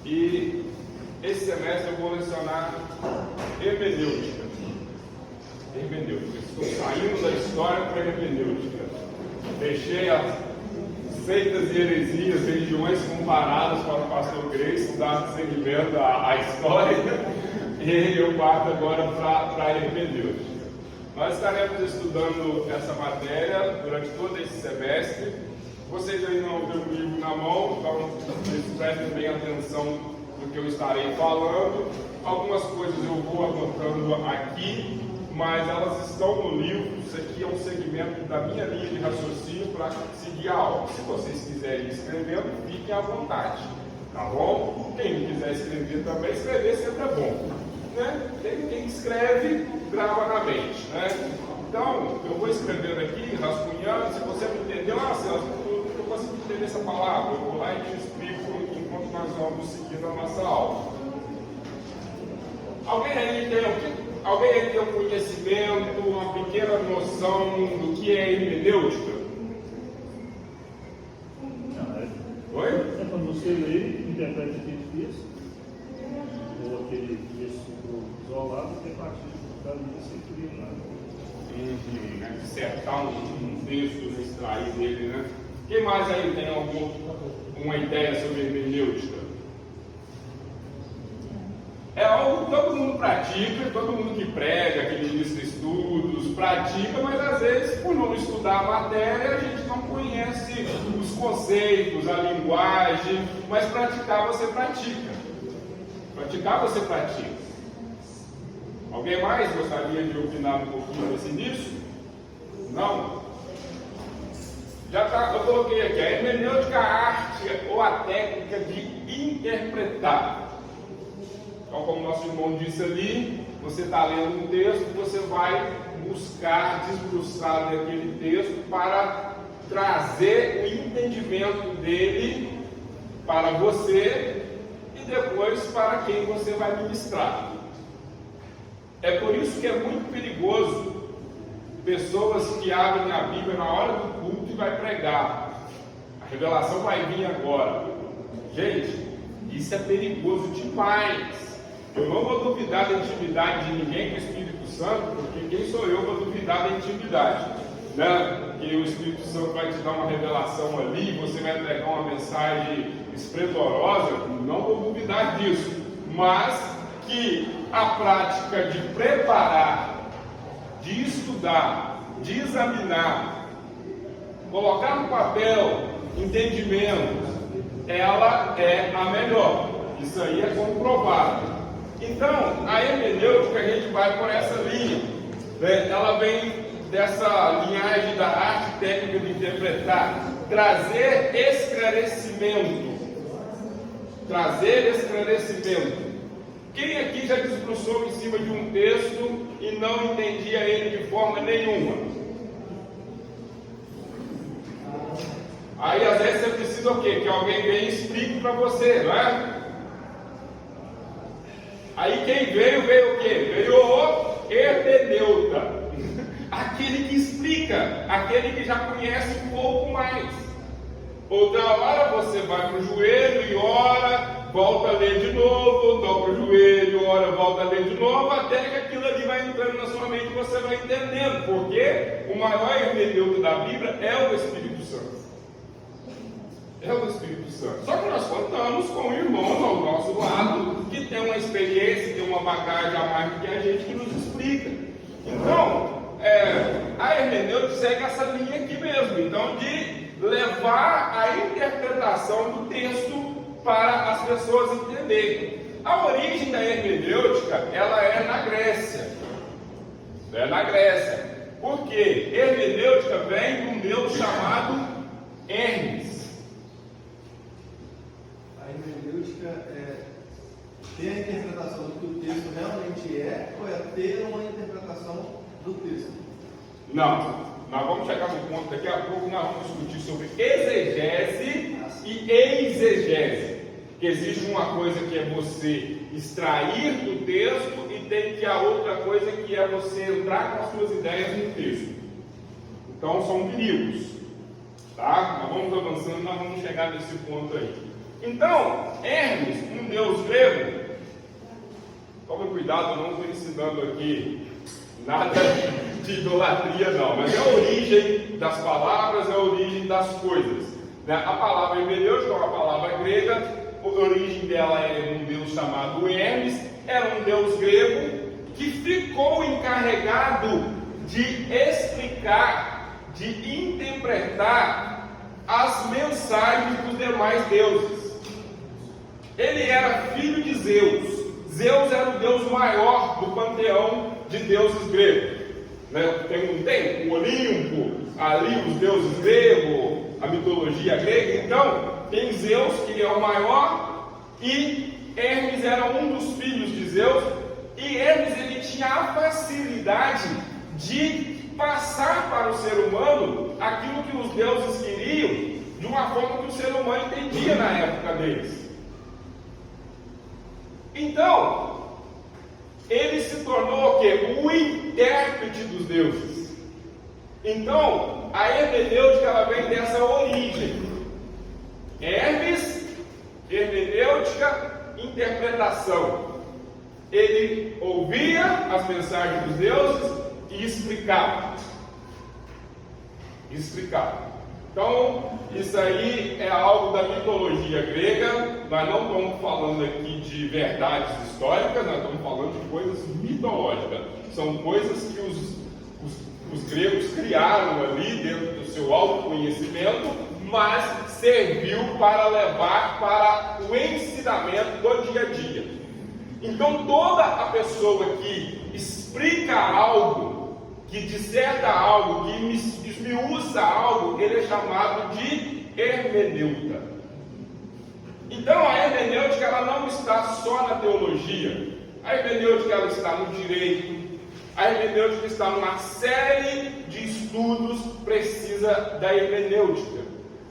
E esse semestre eu vou lecionar hermenêutica. Estou saindo da história para a hermenêutica. Deixei as seitas e heresias, religiões comparadas para o pastor Grace, dar seguimento à história, e eu parto agora para a hermenêutica. Nós estaremos estudando essa matéria durante todo esse semestre. Vocês aí não têm o livro na mão, então prestem bem atenção no que eu estarei falando. Algumas coisas eu vou anotando aqui, mas elas estão no livro. Isso aqui é um segmento da minha linha de raciocínio para seguir a aula. Se vocês quiserem ir escrevendo, fiquem à vontade, tá bom? Quem não quiser escrever também, escrever sempre é bom, né? Quem escreve, grava na mente, né? Então, eu vou escrevendo aqui, rascunhando. Se você não entendeu, Celso, eu não consigo entender essa palavra, eu vou lá e te explico enquanto nós vamos seguindo a nossa aula. Alguém aí tem um conhecimento, uma pequena noção do que é hermenêutica? Oi? É quando você lê e interpreta aquele texto, ou aquele texto isolado, que é partir dali você cria nada. Dissertar um texto, extrair dele, né? Quem mais aí tem uma ideia sobre hermenêutica? É algo que todo mundo pratica, todo mundo que prega, que ministra estudos, pratica, mas às vezes, por não estudar a matéria, a gente não conhece os conceitos, a linguagem, mas praticar você pratica. Praticar você pratica. Alguém mais gostaria de opinar um pouquinho desse início? Não? Eu coloquei aqui, a hermenêutica é a arte ou a técnica de interpretar. Então, como nosso irmão disse ali, você está lendo um texto, você vai buscar desbruçar daquele texto para trazer o entendimento dele para você e depois para quem você vai ministrar. É por isso que é muito perigoso pessoas que abrem a Bíblia na hora do culto e vai pregar. A revelação vai vir agora. Gente, isso é perigoso demais. Eu não vou duvidar da intimidade de ninguém com o Espírito Santo, porque quem sou eu para duvidar da intimidade? Né? Que o Espírito Santo vai te dar uma revelação ali, você vai entregar uma mensagem esplendorosa, não vou duvidar disso. Mas que a prática de preparar, de estudar, de examinar, colocar no papel entendimento, ela é a melhor. Isso aí é comprovado. Então, a hermenêutica, a gente vai por essa linha, né? Ela vem dessa linhagem da arte técnica de interpretar, trazer esclarecimento. Quem aqui já desbruçou em cima de um texto e não entendia ele de forma nenhuma? Aí às vezes você precisa o quê? Que alguém venha e explique para você, não é? Aí quem veio o quê? Veio o hermeneuta, aquele que explica, aquele que já conhece um pouco mais. Outra hora você vai para o joelho e ora, volta a ler de novo, dobra o joelho, ora, volta a ler de novo, até que aquilo ali vai entrando na sua mente e você vai entendendo, porque o maior hermeneuta da Bíblia é o Espírito Santo. É o Espírito Santo. Só que nós contamos com irmãos ao nosso lado que tem uma experiência, tem uma bagagem a mais do que a gente, que nos explica. Então, a hermenêutica segue essa linha aqui mesmo. Então, de levar a interpretação do texto para as pessoas entenderem. A origem da hermenêutica, ela é na Grécia. É na Grécia. Por quê? Hermenêutica vem do meu chamado Hermes. A hermenêutica é ter a interpretação do que o texto realmente é, ou é ter uma interpretação do texto? Não, nós vamos chegar no ponto, daqui a pouco nós vamos discutir sobre exegese e exegese. Que existe uma coisa que é você extrair do texto e tem que a outra coisa que é você entrar com as suas ideias no texto. Então são perigos, tá? Nós vamos avançando, nós vamos chegar nesse ponto aí. Então, Hermes, um Deus grego, tome cuidado, eu não estou ensinando aqui nada de idolatria não, mas é a origem das palavras, é a origem das coisas, né? A palavra hermenêutica é uma palavra grega, a origem dela é um deus chamado Hermes, era um deus grego que ficou encarregado de explicar, de interpretar as mensagens dos demais deuses. Ele era filho de Zeus. Zeus era o deus maior do panteão de deuses gregos, né? Tem o Olimpo, ali os deuses gregos, a mitologia grega. Então, tem Zeus, que é o maior, e Hermes era um dos filhos de Zeus, e Hermes ele tinha a facilidade de passar para o ser humano aquilo que os deuses queriam, de uma forma que o ser humano entendia na época deles. Então, ele se tornou o quê? O intérprete dos deuses. Então, a hermenêutica ela vem dessa origem. Hermes, hermenêutica, interpretação. Ele ouvia as mensagens dos deuses e explicava. Então, isso aí é algo da mitologia grega. Nós não estamos falando aqui de verdades históricas, nós estamos falando de coisas mitológicas. São coisas que os gregos criaram ali dentro do seu autoconhecimento, mas serviu para levar para o ensinamento do dia a dia. Então, toda a pessoa que explica algo, que disserta algo, que esmiuça algo, ele é chamado de hermeneuta. Então, a hermenêutica ela não está só na teologia. A hermenêutica ela está no direito. A hermenêutica está numa série de estudos, precisa da hermenêutica.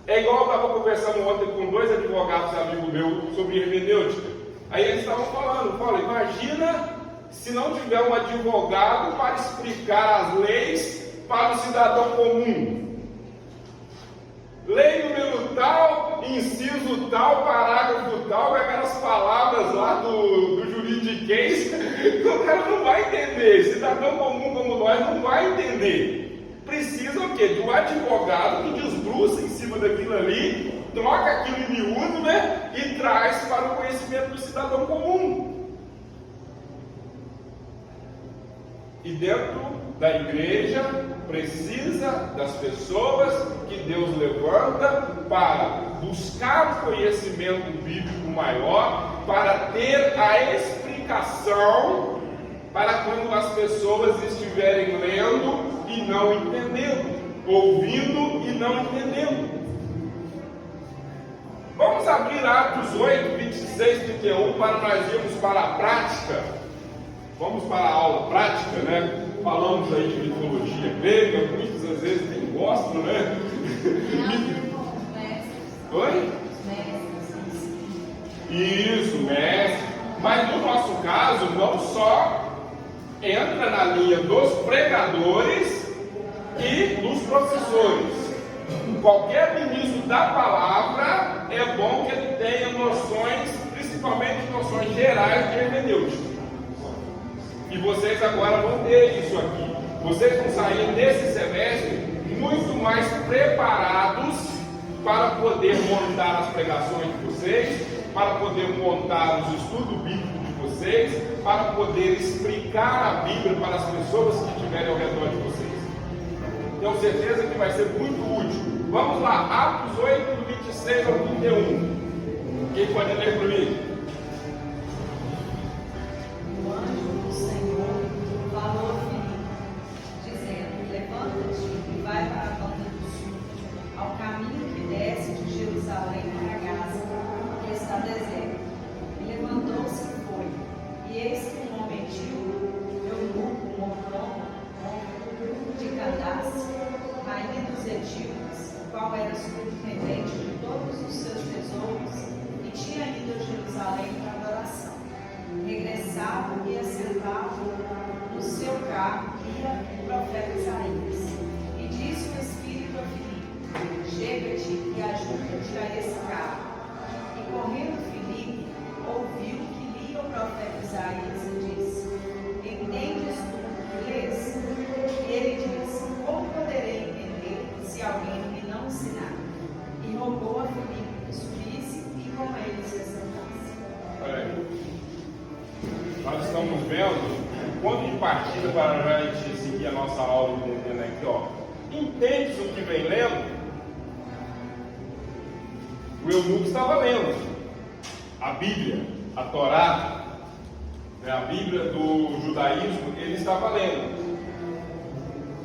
É igual eu estava conversando ontem com 2 advogados amigos meus sobre hermenêutica. Aí eles estavam falando, imagina se não tiver um advogado para explicar as leis para o cidadão comum. Lei número tal, inciso tal, parágrafo tal, com aquelas palavras lá do juridiquês, que o cara não vai entender. Cidadão comum como nós não vai entender. Precisa o quê? De um advogado que desbruça em cima daquilo ali, troca aquilo em miúdo, né? E traz para o conhecimento do cidadão comum. E dentro da igreja, precisa das pessoas que Deus levanta para buscar o conhecimento bíblico maior, para ter a explicação, para quando as pessoas estiverem lendo e não entendendo, ouvindo e não entendendo. Vamos abrir Atos 8, 26, 31 para nós irmos para a prática. Vamos para a aula prática, né? Falamos aí de mitologia grega, muitas às vezes nem gostam, né? Oi? Isso, mestre. Mas no nosso caso, não só entra na linha dos pregadores e dos professores. Qualquer ministro da palavra é bom que ele tenha noções, principalmente noções gerais de hermenêutica. E vocês agora vão ter isso aqui. Vocês vão sair desse semestre muito mais preparados para poder montar as pregações de vocês, para poder montar os estudos bíblicos de vocês, para poder explicar a Bíblia para as pessoas que estiverem ao redor de vocês. Tenho certeza que vai ser muito útil. Vamos lá, Atos 8, 26 ao 31. Quem pode ler para mim? O anjo do Senhor falou a Filipe, dizendo: levanta-te e vai para a banda do sul, ao caminho que desce de Jerusalém para Gaza, que está deserto. E levantou-se e foi. E eis que um homem tio, eunuco, mordomo de Candace, rainha dos etíopes, o qual era superintendente de todos os seus tesouros, e tinha ido a Jerusalém nós estamos vendo o ponto de partida para a gente seguir a nossa aula entendendo aqui, ó. Entende o que vem lendo? O eunuco estava lendo a Bíblia, a Torá, né, a Bíblia do judaísmo, ele estava lendo.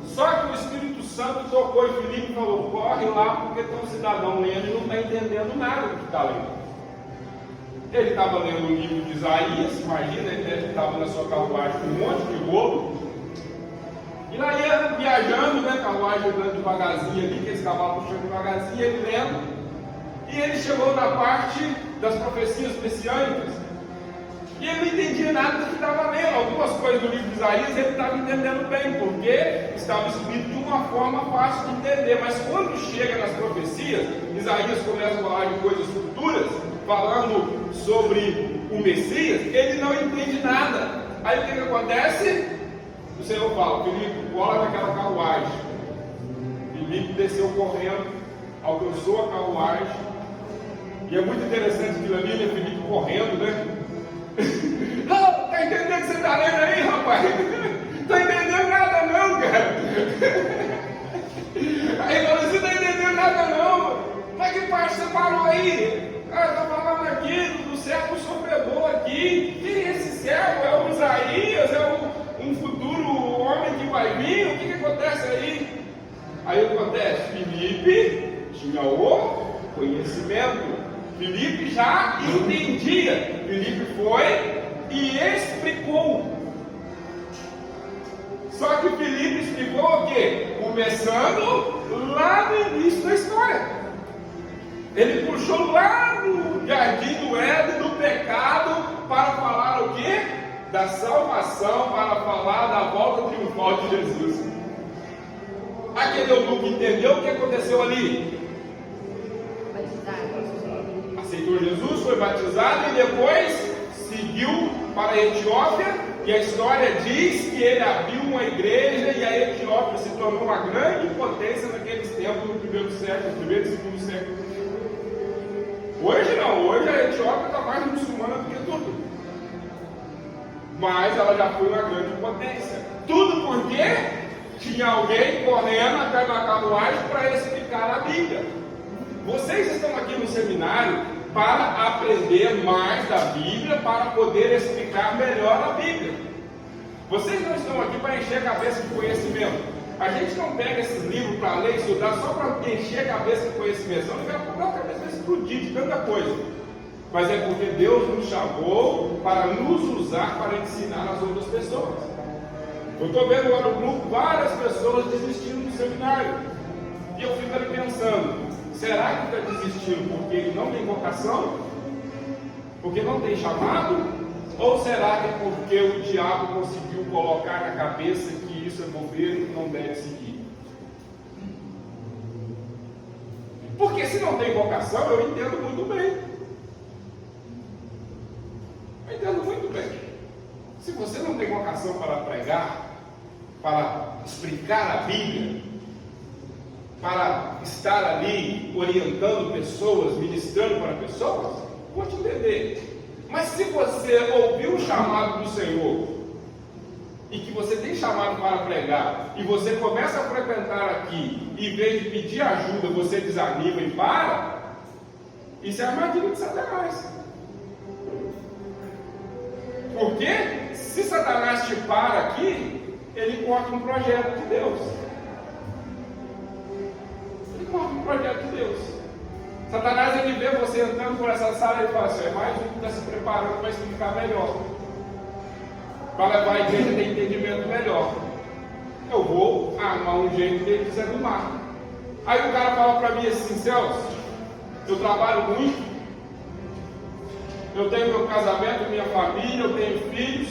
Só que o Espírito Santo tocou em Filipe e falou: corre lá, porque tem um cidadão lendo e não está entendendo nada do que está lendo. Ele estava lendo o livro de Isaías, imagina, ele estava na sua carruagem com um monte de rolo, e lá ia viajando, né, carruagem andando devagarzinho ali, aqueles cavalos puxando devagarzinho, ele lendo, e ele chegou na parte das profecias messiânicas, e ele não entendia nada do que estava lendo. Algumas coisas do livro de Isaías ele estava entendendo bem, porque estava escrito de uma forma fácil de entender, mas quando chega nas profecias, Isaías começa a falar de coisas futuras, falando sobre o Messias, ele não entende nada. Aí o que acontece? O Senhor fala: Filipe, cola naquela carruagem. Filipe desceu correndo, alcançou a carruagem, e é muito interessante que ali, né, Filipe correndo, né? Tá entendendo o que você está lendo aí, rapaz? Tá entendendo nada não, cara. Aí ele falou: você não tá entendendo nada não. Mas que parte você parou aí? Está falando aqui do servo sofredor aqui. E esse servo é o Isaías, é um futuro homem que vai vir. O que acontece aí? Aí acontece, Filipe tinha o conhecimento. Filipe já entendia. Filipe foi e explicou. Só que Filipe explicou o quê? Começando lá no início da história. Ele puxou lá do jardim do Éden, do pecado, para falar o quê? Da salvação, para falar da volta triunfal de Jesus. Aquele eunuco entendeu o que aconteceu ali? Aceitou Jesus, foi batizado e depois seguiu para a Etiópia. E a história diz que ele abriu uma igreja e a Etiópia se tornou uma grande potência naqueles tempos, no primeiro século, primeiro e segundo século. Hoje não, hoje a Etiópia está mais muçulmana do que tudo. Mas ela já foi uma grande potência. Tudo porque tinha alguém correndo atrás da carruagem para explicar a Bíblia. Vocês estão aqui no seminário para aprender mais da Bíblia, para poder explicar melhor a Bíblia. Vocês não estão aqui para encher a cabeça de conhecimento. A gente não pega esses livros para ler e estudar só para encher a cabeça de conhecimento. Senão vai colocar a cabeça vai explodir de tanta coisa. Mas é porque Deus nos chamou para nos usar para ensinar as outras pessoas. Eu estou vendo lá no grupo várias pessoas desistindo do seminário. E eu fico ali pensando: será que está desistindo porque ele não tem vocação? Porque não tem chamado? Ou será que é porque o diabo conseguiu colocar na cabeça que isso é bobeira e não deve seguir? Porque se não tem vocação, eu entendo muito bem. Eu entendo muito bem. Se você não tem vocação para pregar, para explicar a Bíblia, para estar ali orientando pessoas, ministrando para pessoas, vou te entender. Mas se você ouviu o chamado do Senhor e que você tem chamado para pregar e você começa a frequentar aqui e em vez de pedir ajuda você desanima e para, isso é armadilha de Satanás. Porque se Satanás te para aqui, ele corta um projeto de Deus. Um projeto de Deus. Satanás, ele vê você entrando por essa sala e fala assim: é mais um que está se preparando para explicar melhor, para levar a igreja a ter entendimento melhor. Eu vou armar um jeito dele desanimar. Aí o cara fala para mim assim: Celso, eu trabalho muito, eu tenho meu casamento, minha família, eu tenho filhos.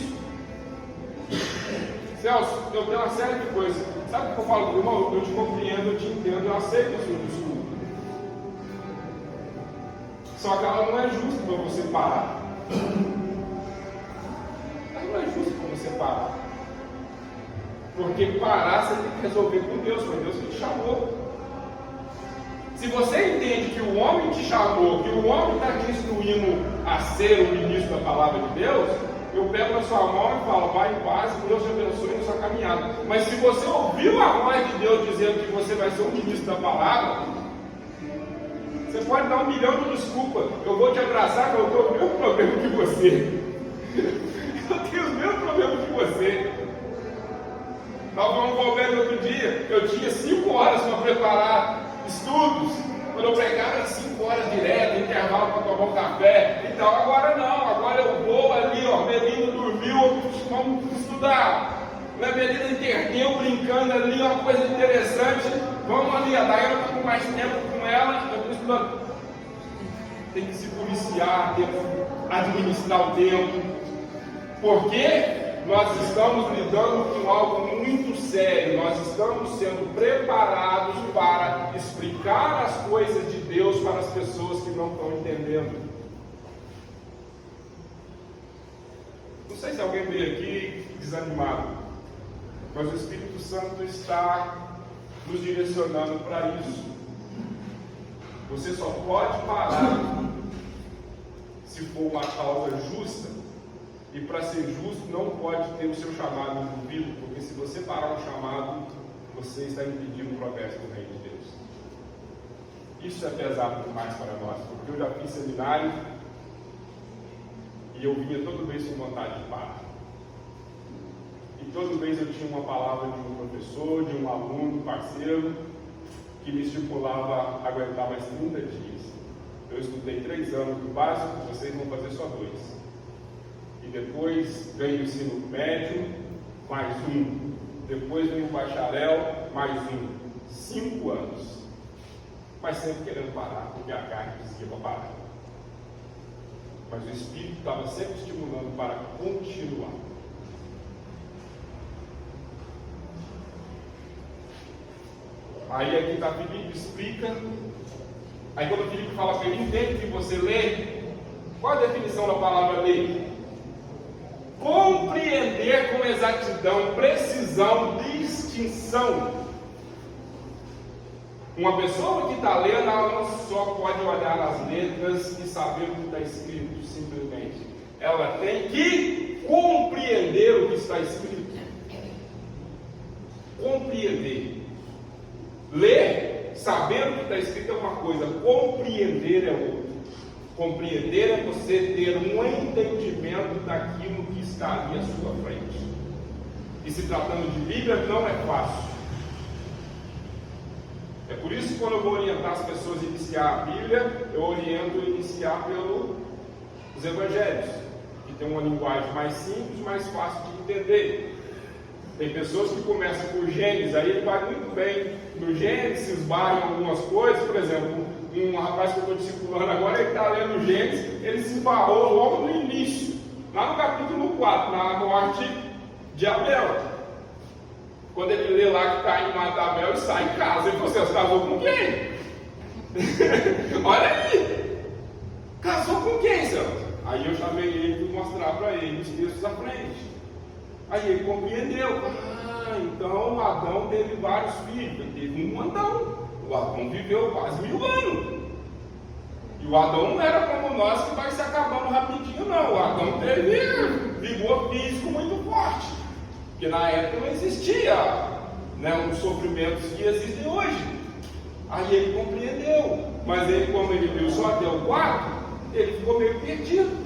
Celso, eu tenho uma série de coisas. Sabe o que eu falo, irmão? Eu te compreendo, eu te entendo, eu aceito a sua desculpa. Só que ela não é justa para você parar. Ela não é justa para você parar. Porque parar você tem que resolver com Deus, foi Deus que te chamou. Se você entende que o homem te chamou, que o homem está te instruindo a ser o ministro da palavra de Deus, eu pego na sua mão e falo, vai em paz, Deus te abençoe na sua caminhada. Mas se você ouviu a voz de Deus dizendo que você vai ser um ministro da palavra, você pode dar 1 milhão de desculpas. Eu vou te abraçar, que eu tenho o mesmo problema que você. Eu tenho os mesmos problemas que você. Nós vamos volver outro dia. Eu tinha 5 horas para preparar estudos. Quando eu pregava era 5 horas direto, intervalo para tomar um café e tal. Agora não, agora eu vou ali, ó, Melina dormiu, vamos estudar. A Melina entendeu, brincando ali, uma coisa interessante. Vamos ali, a Dayana está com mais tempo com ela, eu estou estudando. Tem que se policiar, tem que administrar o tempo. Porque nós estamos lidando com algo muito sério, nós estamos sendo preparados para explicar as coisas de Deus para as pessoas que não estão entendendo. Não sei se alguém veio aqui desanimado, mas o Espírito Santo está nos direcionando para isso. Você só pode parar se for uma causa justa. E para ser justo, não pode ter o seu chamado envolvido, porque se você parar o chamado, você está impedindo o progresso do reino de Deus. Isso é pesado demais para nós, porque eu já fiz seminário e eu vinha toda vez com vontade de parar. E toda vez eu tinha uma palavra de um professor, de um aluno, parceiro, que me estimulava a aguentar mais 30 dias. Eu estudei 3 anos do básico, vocês vão fazer só 2. E depois vem o ensino médio, mais 1. Depois vem o bacharel, mais 1. 5 anos. Mas sempre querendo parar, porque a carne dizia para parar. Mas o Espírito estava sempre estimulando para continuar. Aí aqui está Filipe, explica. Aí quando o Filipe fala para ele, entende que você lê, qual a definição da palavra ler? Compreender com exatidão, precisão, distinção. Uma pessoa que está lendo, ela não só pode olhar as letras e saber o que está escrito, simplesmente. Ela tem que compreender o que está escrito. Compreender. Ler, saber o que está escrito é uma coisa, compreender é outra. Compreender é você ter um entendimento daquilo que está ali à sua frente. E se tratando de Bíblia, não é fácil. É por isso que quando eu vou orientar as pessoas a iniciar a Bíblia, eu oriento a iniciar pelos Evangelhos, que tem uma linguagem mais simples, mais fácil de entender. Tem pessoas que começam por Gênesis, aí ele vai muito bem no Gênesis, esbarra em algumas coisas. Por exemplo, um rapaz que eu estou discipulando agora, ele está lendo Gênesis, ele se esbarrou logo no início, lá no capítulo 4, na morte de Abel. Quando ele lê lá que Caim mata Abel e sai em casa, ele falou assim: você casou com quem? Olha aí! Casou com quem, senhor? Aí eu chamei ele para mostrar para ele os textos à frente. Aí ele compreendeu. Ah, então Adão teve vários filhos. Ele teve um Adão. O Adão viveu quase 1000 anos. E o Adão não era como nós, que vai se acabando rapidinho, não. O Adão teve vigor físico muito forte. Porque na época não existia, né, os sofrimentos que existem hoje. Aí ele compreendeu. Mas ele, como ele viu só até o 4, ele ficou meio perdido.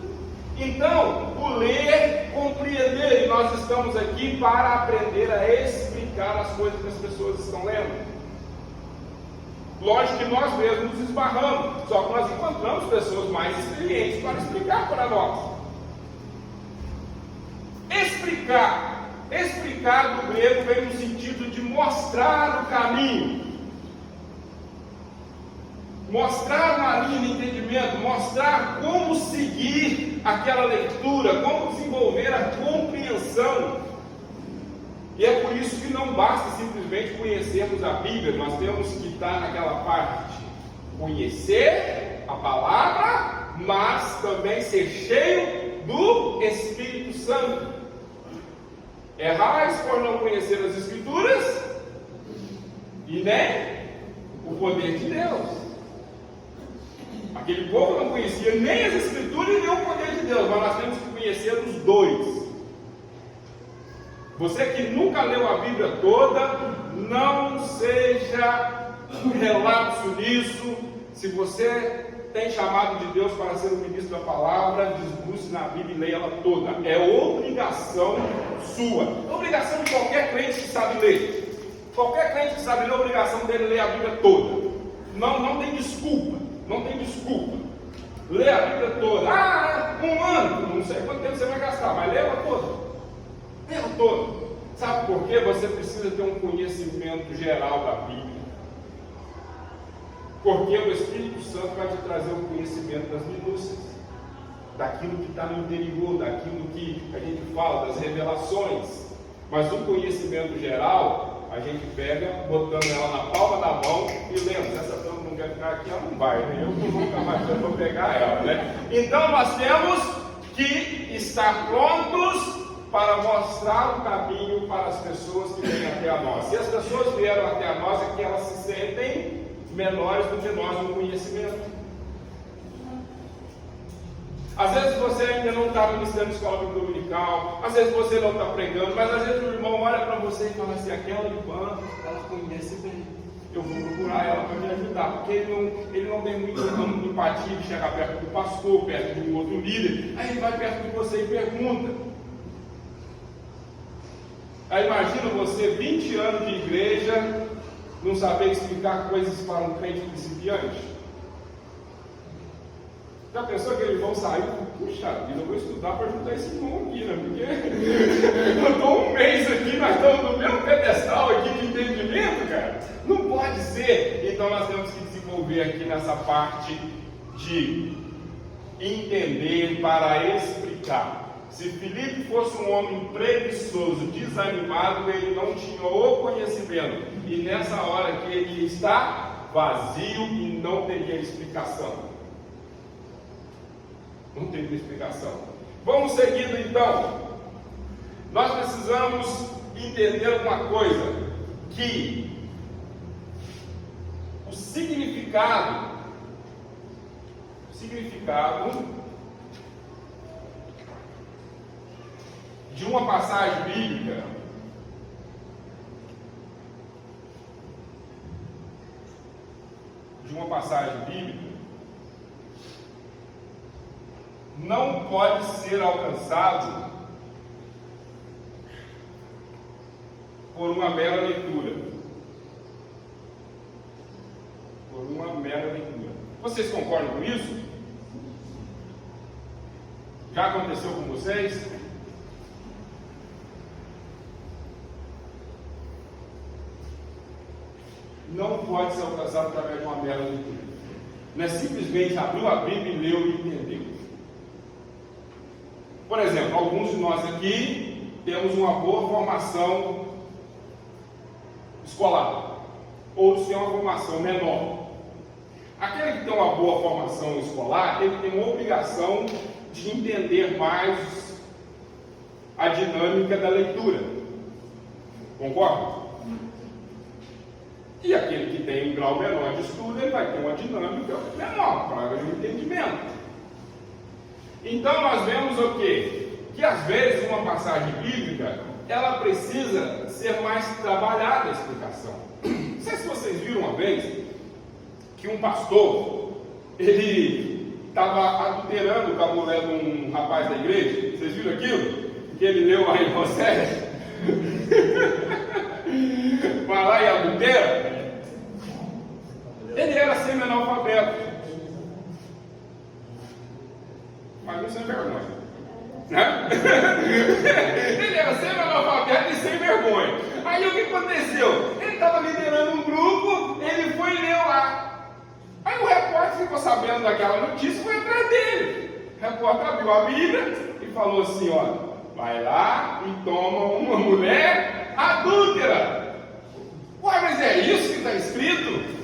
Então, o ler, compreender, e nós estamos aqui para aprender a explicar as coisas que as pessoas estão lendo. Lógico que nós mesmos nos esbarramos, só que nós encontramos pessoas mais experientes para explicar para nós. Explicar do grego vem no sentido de mostrar o caminho. Mostrar uma linha de entendimento, mostrar como seguir aquela leitura, como desenvolver a compreensão. E é por isso que não basta simplesmente conhecermos a Bíblia, nós temos que estar naquela parte, conhecer a palavra, mas também ser cheio do Espírito Santo. Errais por não conhecer as Escrituras e nem o poder de Deus. Aquele povo não conhecia nem as Escrituras e nem o poder de Deus, mas nós temos que conhecer os dois. Você que nunca leu a Bíblia toda, não seja relapso nisso. Se você tem chamado de Deus para ser o ministro da palavra, desbruce na Bíblia e leia ela toda. É obrigação sua. É obrigação de qualquer crente que sabe ler. Qualquer crente que sabe ler, é obrigação dele ler a Bíblia toda. Não tem desculpa. Não tem desculpa. Lê a Bíblia toda. Ah, um ano. Não sei quanto tempo você vai gastar, mas lê ela toda. Lê ela toda. Sabe por quê? Você precisa ter um conhecimento geral da Bíblia. Porque o Espírito Santo vai te trazer o conhecimento das minúcias, daquilo que está no interior, daquilo que a gente fala, das revelações. Mas o conhecimento geral, a gente pega, botando ela na palma da mão e lendo. Se essa planta não quer ficar aqui, ela não vai, né? Eu nunca mais vou pegar ela, né? Então nós temos que estar prontos para mostrar o caminho para as pessoas que vêm até a nós. Se as pessoas vieram até a nós, é que elas se sentem menores do que nós no conhecimento. Às vezes você ainda não está ministrando escola dominical, às vezes você não está pregando, mas às vezes o irmão olha para você e fala assim: aquela irmã, ela conhece bem, eu vou procurar ela para me ajudar, porque ele não tem muita empatia de chegar perto do pastor, perto de um outro líder. Aí ele vai perto de você e pergunta. Aí imagina você, 20 anos de igreja, não saber explicar coisas para um crente principiante. Já pensou que eles vão sair? Puxa vida, eu vou estudar para ajudar esse irmão aqui, né? Porque eu estou um mês aqui, nós estamos no mesmo pedestal aqui de entendimento, cara. Não pode ser. Então nós temos que desenvolver aqui nessa parte de entender para explicar. Se Filipe fosse um homem preguiçoso, desanimado, ele não tinha o conhecimento. E nessa hora que ele está vazio e não teria explicação. Não teria explicação. Vamos seguindo então. Nós precisamos entender uma coisa, que o significado de uma passagem bíblica não pode ser alcançado por uma mera leitura. Vocês concordam com isso? Já aconteceu com vocês? Não pode ser alcançado através de uma mera leitura. Não é simplesmente abriu a Bíblia e leu e entendeu. Por exemplo, alguns de nós aqui temos uma boa formação escolar. Outros têm uma formação menor. Aquele que tem uma boa formação escolar, ele tem uma obrigação de entender mais a dinâmica da leitura. Concorda? E aquele que tem um grau menor de estudo, ele vai ter uma dinâmica menor para o entendimento. Então nós vemos o quê? Que às vezes uma passagem bíblica, ela precisa ser mais trabalhada a explicação. Não sei se vocês viram uma vez que um pastor, ele estava adulterando com a mulher de um rapaz da igreja. Vocês viram aquilo? Que ele leu aí em Moisés? Vai lá e adultera. Ele era semi-analfabeto. Mas não sem vergonha, né? Ele era semi-analfabeto e sem vergonha. Aí o que aconteceu? Ele estava liderando um grupo, ele foi e leu lá. Aí o repórter ficou sabendo daquela notícia e foi atrás dele. O repórter abriu a Bíblia e falou assim: olha, vai lá e toma uma mulher adúltera. Ué, mas é isso que está escrito?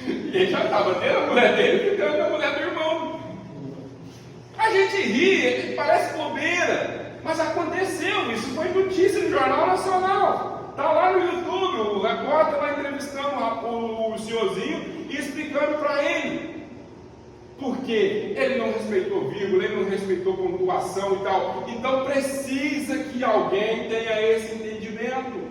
E ele já estava tendo a mulher dele e tendo a mulher do irmão. A gente ri, parece bobeira, mas aconteceu, isso foi notícia no Jornal Nacional. Está lá no YouTube, o repórter lá entrevistando o senhorzinho e explicando para ele. Porque ele não respeitou vírgula, ele não respeitou pontuação e tal. Então precisa que alguém tenha esse entendimento.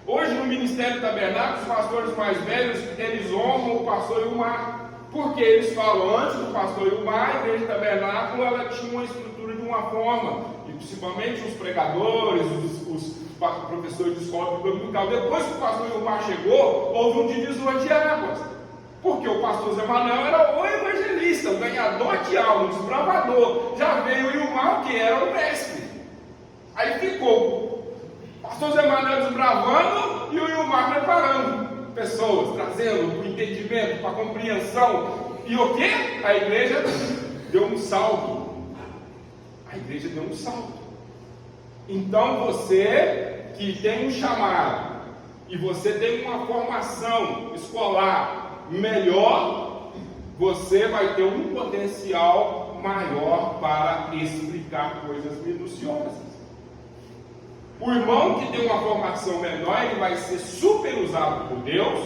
Hoje no Ministério Tabernáculo, os pastores mais velhos, eles honram o pastor Ilmar. Porque eles falam, antes do pastor Ilmar, a igreja Tabernáculo, ela tinha uma estrutura de uma forma. E principalmente os pregadores, os professores de escola dominical. Depois que o pastor Ilmar chegou, houve um divisor de águas. Porque o pastor Zé Manuel era o evangelista, o ganhador de alma, o desbravador. Já veio o Ilmar, que era o mestre. Aí ficou o pastor Zé Manuel desbravando e o Ilmar preparando pessoas, trazendo o entendimento, para a compreensão. E o que? A igreja deu um salto. A igreja deu um salto. Então você que tem um chamado e você tem uma formação escolar melhor, você vai ter um potencial maior para explicar coisas minuciosas. O irmão que tem uma formação menor, ele vai ser super usado por Deus.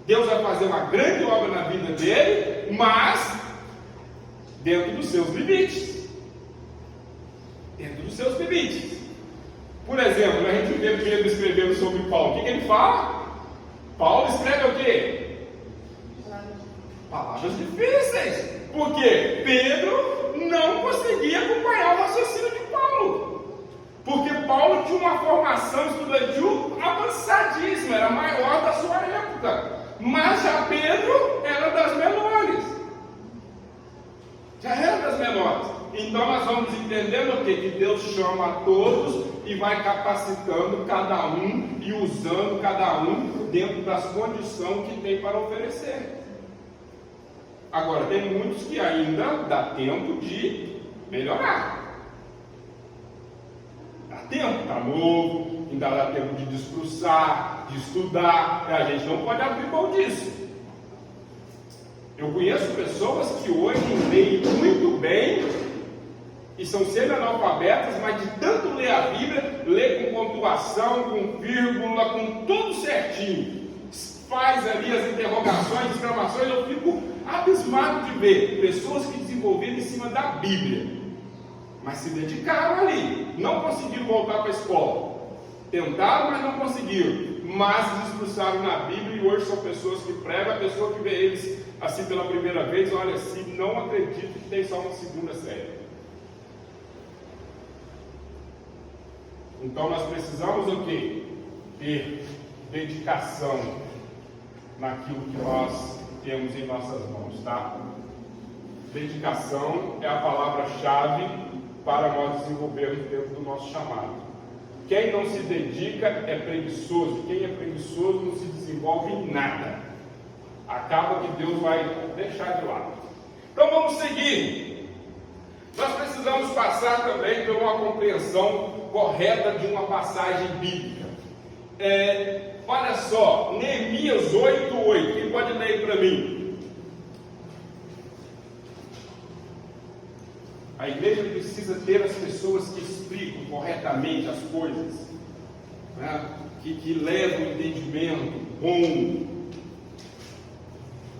Deus vai fazer uma grande obra na vida dele, mas dentro dos seus limites. Dentro dos seus limites. Por exemplo, a gente vê Pedro escrevendo sobre Paulo. O que ele fala? Paulo escreve o quê? Palavras difíceis. Porque Pedro não conseguia acompanhar o raciocínio de Paulo. Porque Paulo tinha uma formação estudantil avançadíssima, era a maior da sua época. Mas já Pedro era das menores. Já era das menores. Então nós vamos entendendo o quê? Que Deus chama a todos e vai capacitando cada um e usando cada um dentro das condições que tem para oferecer. Agora, tem muitos que ainda dá tempo de melhorar. Dá tempo, está novo, ainda dá tempo de desbruçar, de estudar. A gente não pode abrir mão disso. Eu conheço pessoas que hoje leem muito bem e são semi-analfabetas, mas de tanto ler a Bíblia, lê com pontuação, com vírgula, com tudo certinho. Faz ali as interrogações, exclamações, eu fico abismado de ver pessoas que desenvolveram em cima da Bíblia, mas se dedicaram ali, não conseguiram voltar para a escola, tentaram, mas não conseguiram, mas se debruçaram na Bíblia e hoje são pessoas que pregam. A pessoa que vê eles assim pela primeira vez, olha assim, não acredito que tem só uma segunda série. Então nós precisamos o quê? Ter dedicação naquilo que nós temos em nossas mãos, tá? Dedicação é a palavra-chave para nós desenvolvermos dentro do nosso chamado. Quem não se dedica é preguiçoso. Quem é preguiçoso não se desenvolve em nada. Acaba que Deus vai deixar de lado. Então vamos seguir. Nós precisamos passar também por uma compreensão correta de uma passagem bíblica. Olha só, Neemias 8:8. Quem pode ler para mim? A igreja precisa ter as pessoas que explicam corretamente as coisas, né? que levam o entendimento bom.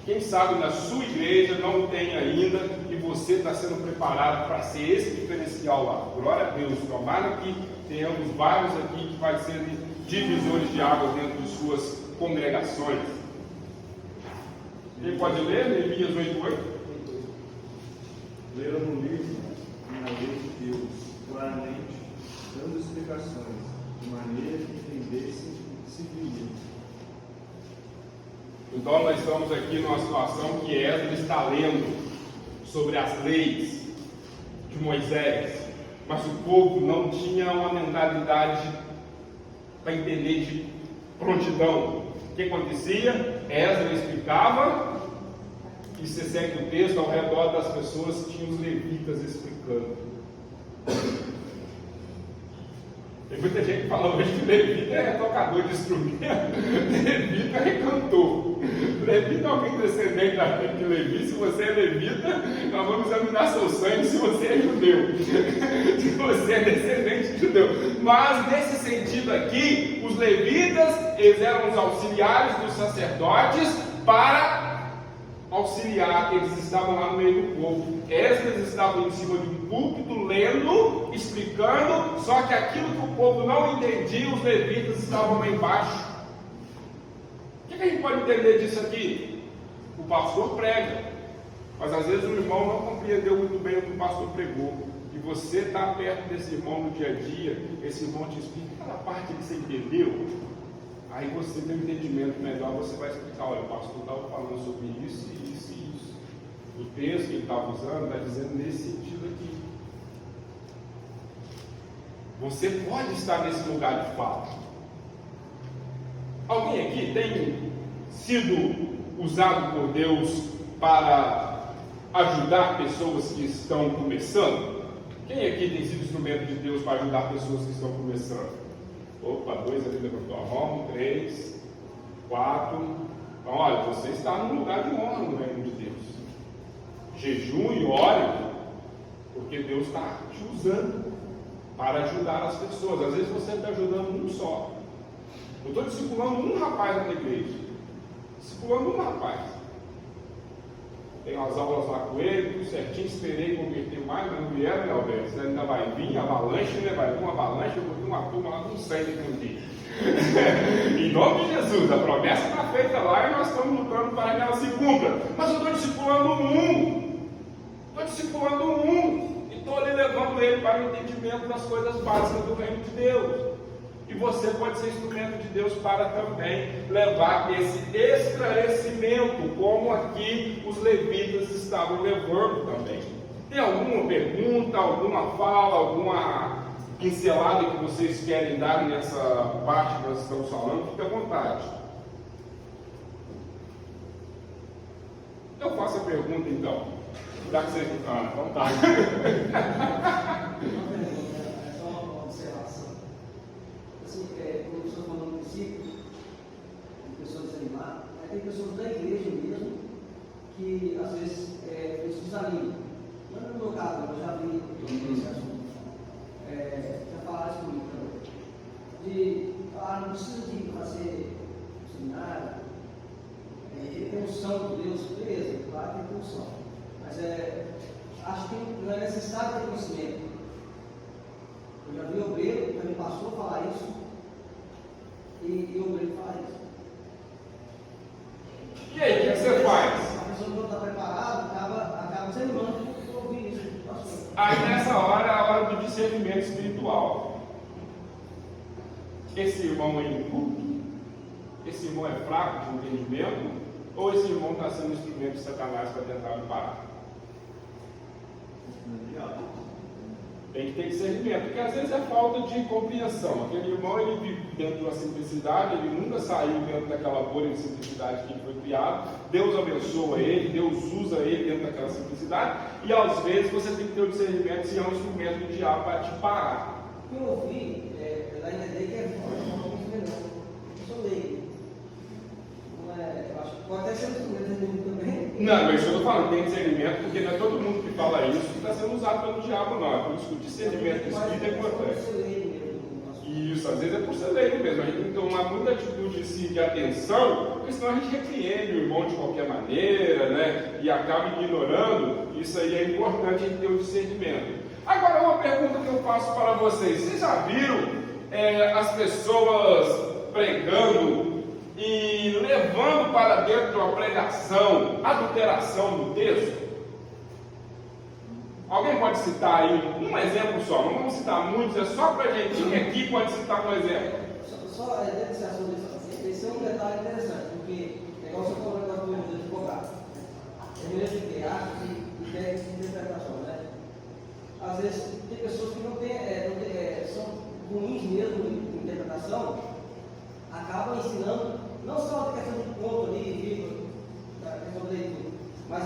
Quem sabe na sua igreja não tem ainda e você está sendo preparado para ser esse diferencial lá. Glória a Deus. Tomara que tenhamos vários aqui que vai ser divisores de água dentro de suas congregações. Quem pode ler? Neemias 8:8. Leram no livro na lei de Deus, claramente, dando explicações, de maneira que entendessem o que se via. Então nós estamos aqui numa situação que Esdras está lendo sobre as leis de Moisés, mas o povo não tinha uma mentalidade para entender de prontidão. O que acontecia? Esdras explicava, e você segue o texto, ao redor das pessoas tinha os levitas explicando. Tem muita gente que fala hoje que levita é tocador de instrumento, levita é cantor. Levita é alguém descendente de Levi. Se você é levita, nós vamos examinar seu sangue se você é judeu. Se você é descendente de judeu. Mas nesse sentido aqui, os levitas, eles eram os auxiliares dos sacerdotes para auxiliar, eles estavam lá no meio do povo. Esdras estava em cima de um púlpito, lendo, explicando, só que aquilo que o povo não entendia, os levitas estavam lá embaixo. O que a gente pode entender disso aqui? O pastor prega, mas às vezes o irmão não compreendeu muito bem o que o pastor pregou. E você está perto desse irmão no dia a dia, esse irmão te explica aquela parte que você entendeu. Aí você tem um entendimento melhor, você vai explicar, olha, o pastor estava falando sobre isso e isso e isso. O texto que ele estava usando está dizendo nesse sentido aqui. Você pode estar nesse lugar de fala. Alguém aqui tem sido usado por Deus para ajudar pessoas que estão começando? Quem aqui tem sido instrumento de Deus para ajudar pessoas que estão começando? Opa, 2 ali levantou a mão, 3, 4. Então, olha, você está num lugar de honra no reino de Deus. Jejum e ore, porque Deus está te usando para ajudar as pessoas. Às vezes você está ajudando um só. Eu estou discipulando um rapaz na igreja. Discipulando um rapaz. Tenho as aulas lá com ele, tudo certinho, esperei converter mais, mas não vieram, né, Alberto? Ainda vai vir avalanche, né? Vai vir uma avalanche, eu vou ter uma turma lá com 100 daqui um dia. Em nome de Jesus, a promessa está feita lá e nós estamos lutando para que ela se cumpra. Mas eu estou discipulando um. Estou discipulando um. E estou ali levando ele para o entendimento das coisas básicas do reino de Deus. E você pode ser instrumento de Deus para também levar esse esclarecimento, como aqui os levitas estavam levando também. Tem alguma pergunta, alguma fala, alguma pincelada que vocês querem dar nessa parte que nós estamos falando? Fique à vontade. Eu faço a pergunta então. Já que vocês não estão, então tá. Como o senhor falou no princípio, de pessoas desanimadas, tem pessoas da igreja mesmo que às vezes isso desanima. Não é no meu caso, eu já vi esse assunto. Já falaram isso comigo também. De falar, não precisa de fazer seminário, tem unção de Deus, beleza, claro que tem unção. Mas acho que não é necessário ter conhecimento. Eu já vi obreiro que me passou a falar isso. E o obreiro fala isso. E aí, o que você faz? A pessoa não está preparada, acaba desanimando de ouvir isso. Aí nessa hora é a hora do discernimento espiritual. Esse irmão é inculto? Esse irmão é fraco de entendimento? Ou esse irmão está sendo instrumento de Satanás para tentar me parar? Tem que ter discernimento, porque às vezes é falta de compreensão. Aquele irmão, ele vive dentro da simplicidade, ele nunca saiu dentro daquela bolha de simplicidade que ele foi criado. Deus abençoa ele, Deus usa ele dentro daquela simplicidade, e às vezes você tem que ter o discernimento se é um instrumento do diabo para te parar. Eu ouvi, lá em Edei, que é muito melhor. Eu sou leigo. Eu acho que pode até ser um instrumento também. Não, mas eu estou falando, tem discernimento, porque não é todo mundo que fala isso que está sendo usado pelo diabo, não. É por isso que o discernimento do Espírito é importante. Isso, às vezes é por ser leigo mesmo. A gente tem que tomar muita atitude de atenção, porque senão a gente repreende o irmão de qualquer maneira, né? E acaba ignorando. Isso aí é importante a gente ter o discernimento. Agora, uma pergunta que eu faço para vocês: vocês já viram as pessoas pregando e levando para dentro de uma pregação adulteração do texto? Alguém pode citar aí um exemplo só? Não vamos citar muitos, é só para a gente aqui pode citar um exemplo. Só dentro desse assunto, esse é um detalhe interessante, porque é igual você falou agora do advogado. É mesmo que acha que quer interpretação, né? Às vezes tem pessoas que não são ruins mesmo em interpretação, acabam ensinando não só a questão de ponto ali, da questão da leitura, mas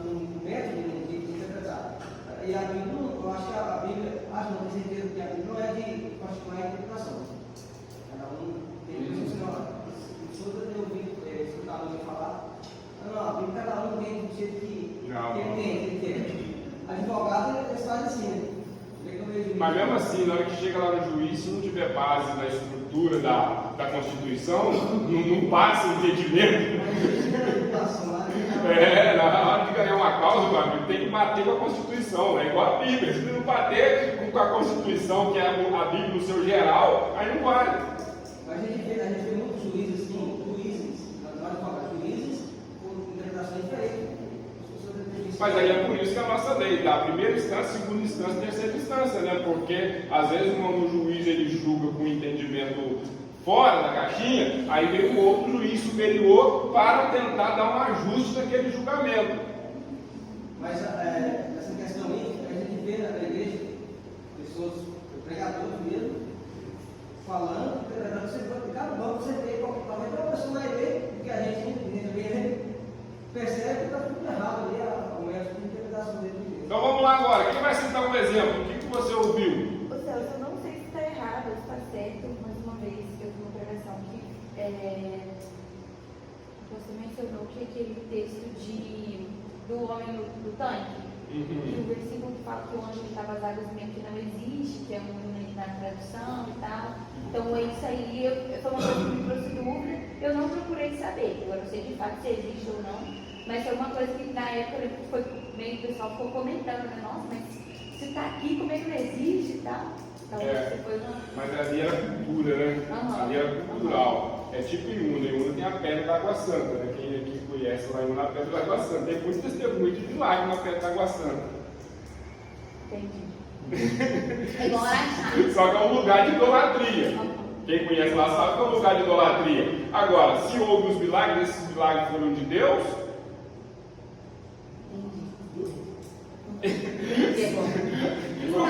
no método de interpretar. E a Bíblia, eu acho que a Bíblia, acho não tenho certeza que a Bíblia não é de particular interpretação. Cada um tem o seu senhor. Se você tem ouvido, escutar alguém falar, não, a Bíblia cada um tem do jeito que ele tem. Advogado, eles fazem assim, né? Mas mesmo assim, na hora que chega lá no juiz, se não tiver base na estrutura da Constituição, não passa o entendimento. legislação lá. Na hora de ganhar uma causa, meu amigo, tem que bater com a Constituição, é igual a Bíblia. Se não bater com a Constituição, que é a Bíblia no seu geral, aí não vale. Mas a gente vê muitos juízes, assim, na hora de falar juízes, com interpretação diferente. Mas aí é por isso que a nossa lei dá primeira instância, segunda instância, terceira instância, né? Porque às vezes quando o juiz ele julga com entendimento fora da caixinha, aí vem um outro juiz superior para tentar dar um ajuste naquele julgamento. Mas essa questão aí, a gente vê na igreja, pessoas, pregadores mesmo, falando, cada banco você vê, talvez uma pessoa vai ver, porque a gente percebe que está tudo errado ali, o método de interpretação dele. Então vamos lá agora, quem vai citar um exemplo? O que você ouviu? Ô Celso, eu não sei se está errado ou se está certo, mais uma vez, eu vi uma pregação que você mencionou que aquele texto do homem do tanque, que o versículo que fala que o anjo estava às águas mesmo que não existe, que é um na tradução e tal. Então é isso aí, foi uma coisa que me trouxe dúvida, eu não procurei saber, agora eu sei de fato se existe ou não, mas foi uma coisa que na época foi meio que o pessoal ficou comentando, né? Nossa, mas se está aqui, como é que não existe e tal? Então isso foi uma. Mas ali era cultura, né? Ali era cultural. É tipo Iuna. Iuna tem a pedra da Água Santa, né? Quem aqui conhece lá Iuna, a pedra da Água Santa. Tem muitos testemunhos de milagre na pedra da Água Santa. Entendi. É igual Araxá. Só que é um lugar de idolatria. Quem conhece lá sabe que é um lugar de idolatria. Agora, se houve os milagres, esses milagres foram de Deus? Não,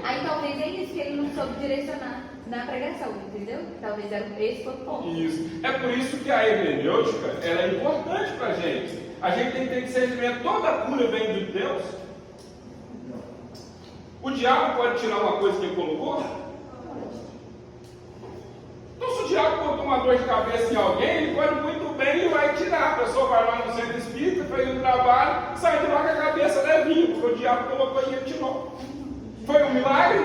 aí talvez é isso que ele não soube direcionar na pregação, entendeu? Talvez esse foi o ponto. Isso. É por isso que a hermenêutica ela é importante para a gente. A gente tem que ter discernimento. Toda a cura vem de Deus. O diabo pode tirar uma coisa que ele colocou? Então, se o diabo botou uma dor de cabeça em alguém, ele pode muito bem e vai tirar. A pessoa vai lá no centro espírita, faz um trabalho, sai de lá com a cabeça levinha, porque o diabo colocou e ele tirou. Foi um milagre?